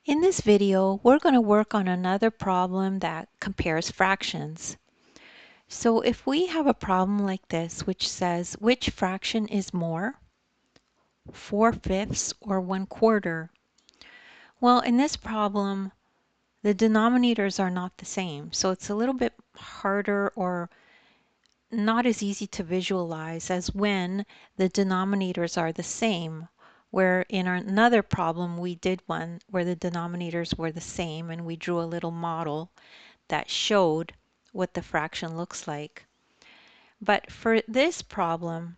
In this video, we're going to work on another problem that compares fractions. So if we have a problem like this, which says which fraction is more, 4/5 or 1/4? Well, in this problem, the denominators are not the same. So it's a little bit harder or not as easy to visualize as when the denominators are the same. Where in another problem we did one where the denominators were the same and we drew a little model that showed what the fraction looks like. But for this problem,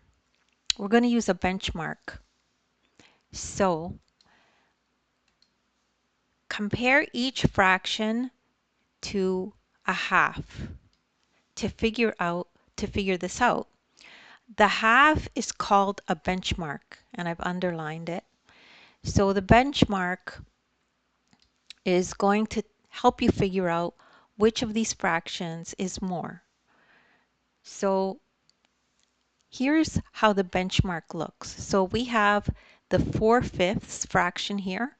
we're going to use a benchmark. So compare each fraction to a half to figure this out. The half is called a benchmark, and I've underlined it. So the benchmark is going to help you figure out which of these fractions is more. So here's how the benchmark looks. So we have the 4/5 fraction here.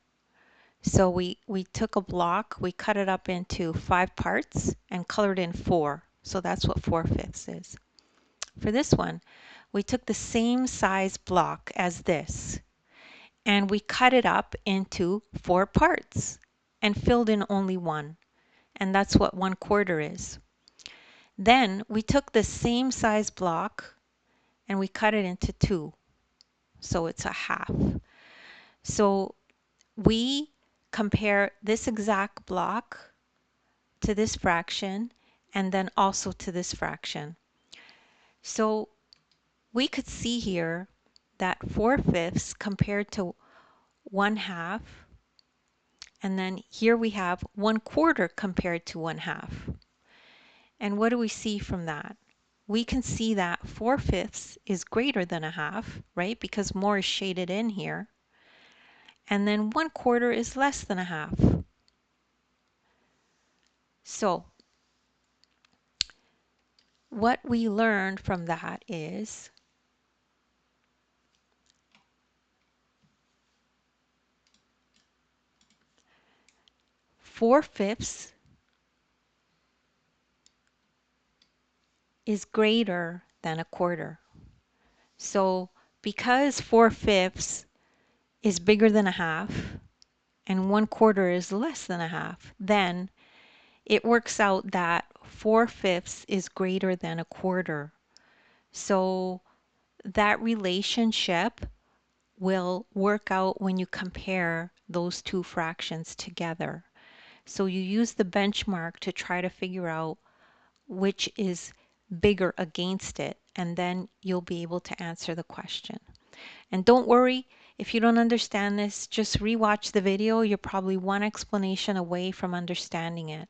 So we took a block, we cut it up into 5 parts and colored in 4. So that's what 4/5 is. For this one, we took the same size block as this and we cut it up into 4 parts and filled in only 1. And that's what 1/4 is. Then we took the same size block and we cut it into 2. So it's a half. So we compare this exact block to this fraction and then also to this fraction. So we could see here that 4/5 compared to 1/2, and then here we have 1/4 compared to 1/2. And what do we see from that? We can see that 4/5 is greater than a half, right? Because more is shaded in here. And then 1/4 is less than a half. So what we learned from that is four-fifths is greater than a quarter. So because 4/5 is bigger than a half and 1/4 is less than a half, then it works out that 4/5 is greater than a quarter. So that relationship will work out when you compare those two fractions together. So you use the benchmark to try to figure out which is bigger against it, and then you'll be able to answer the question. And don't worry, if you don't understand this, just rewatch the video. You're probably one explanation away from understanding it.